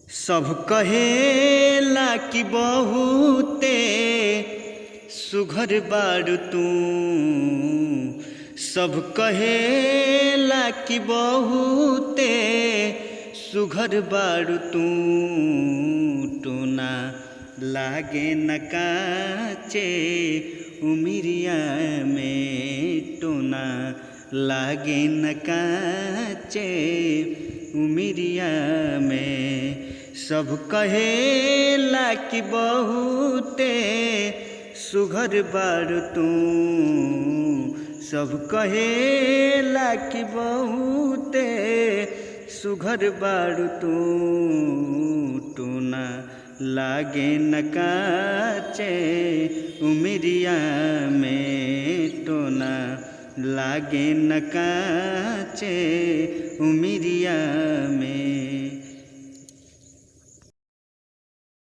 सब कहेला कि बहुते सुघर बारू तू। सब कहेला कि बहुते सुघर बारू तू। टोना लागे न काचे उमिरिया में। टोना लागे न काचे उमिरिया में। सब कहेला कि बहुते सुघर बारू तू। सब कहेला कि बहुते सुघर बारू तू। टोना लागे न काचे उमिरिया में। टोना लागे न काचे उमिरिया में।